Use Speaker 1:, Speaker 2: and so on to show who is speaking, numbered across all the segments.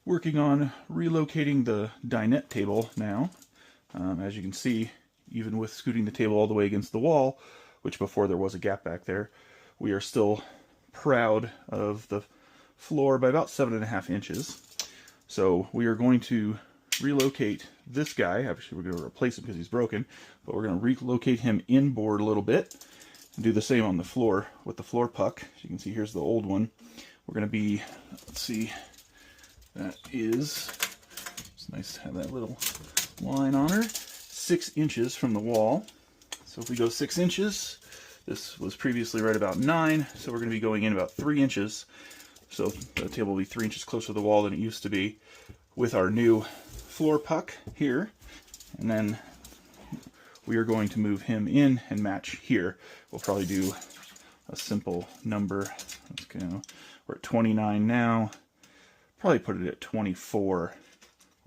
Speaker 1: working on relocating the dinette table now. As you can see, even with scooting the table all the way against the wall, which before there was a gap back there, we are still proud of the floor by about 7.5 inches. So we are going to relocate this guy. Actually, we're going to replace him because he's broken, but we're going to relocate him inboard a little bit and do the same on the floor with the floor puck. As you can see, here's the old one. We're going to be, let's see, that is, it's nice to have that little line on her, 6 inches from the wall. So if we go 6 inches, this was previously right about 9, so we're going to be going in about 3 inches. So the table will be 3 inches closer to the wall than it used to be with our new floor puck here. And then we are going to move him in and match here. We'll probably do a simple number. Let's go. We're at 29 now. Probably put it at 24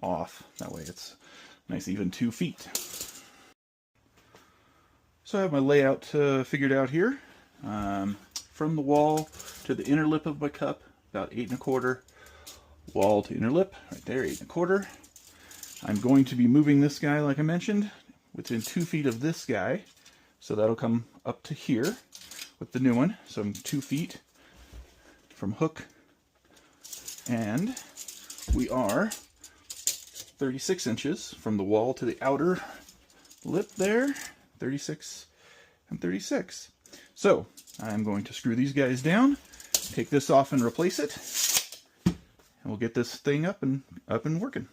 Speaker 1: off. That way it's nice even 2 feet. So I have my layout figured out here. From the wall to the inner lip of my cup, about 8 1/4. Wall to inner lip, right there, 8 1/4. I'm going to be moving this guy, like I mentioned, within 2 feet of this guy. So that'll come up to here with the new one. So I'm 2 feet from hook. And we are 36 inches from the wall to the outer lip there. 36 and 36. So I'm going to screw these guys down, take this off and replace it, and we'll get this thing up and working.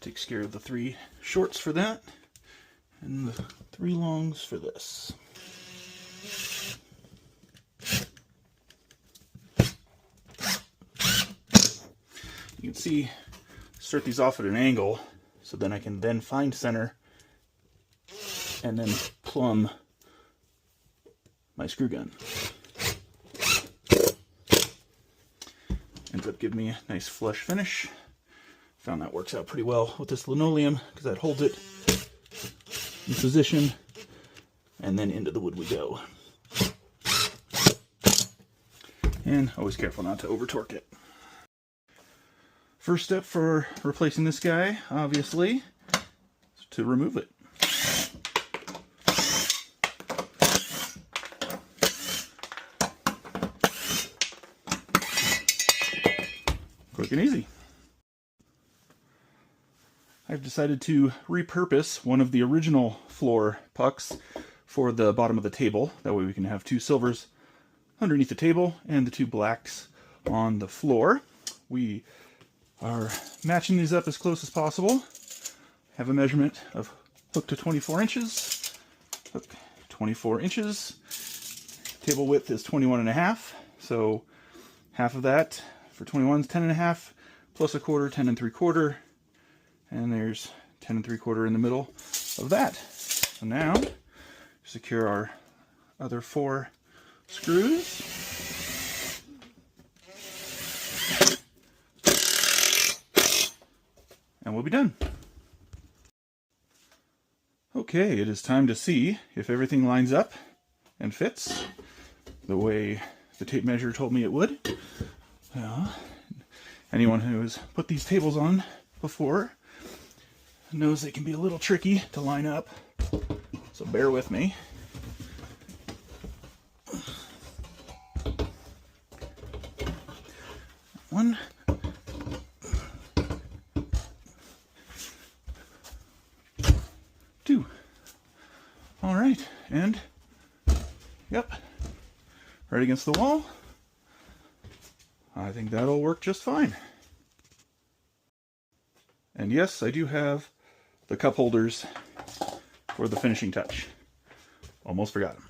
Speaker 1: Takes care of the 3 shorts for that, and the 3 longs for this. You can see, start these off at an angle, so then I can then find center, and then plumb my screw gun. Ends up giving me a nice flush finish. Found that works out pretty well with this linoleum because that holds it in position, and then into the wood we go. And always careful not to over torque it. First step for replacing this guy, obviously, is to remove it. Quick and easy. I've decided to repurpose one of the original floor pucks for the bottom of the table. That way we can have 2 silvers underneath the table and the 2 blacks on the floor. We are matching these up as close as possible. Have a measurement of hook to 24 inches. Hook 24 inches. Table width is 21.5. So half of that for 21 is 10.5 plus 1/4, 10 3/4. And there's 10 3/4 in the middle of that. So now, secure our other 4 screws. And we'll be done. Okay, it is time to see if everything lines up and fits the way the tape measure told me it would. Anyone who has put these tables on before knows they can be a little tricky to line up, so bear with me. One, 2. All right, and yep, right against the wall. I think that'll work just fine. And yes, I do have the cup holders for the finishing touch. Almost forgot them.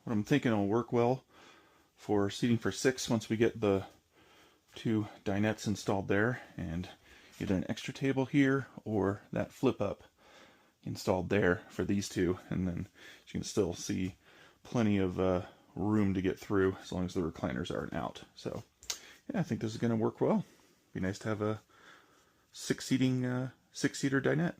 Speaker 1: What I'm thinking will work well for seating for 6 once we get the 2 dinettes installed there, and either an extra table here or that flip up installed there for these two, and then you can still see plenty of room to get through as long as the recliners aren't out. So yeah, I think this is going to work well. Be nice to have a 6-seater dinette.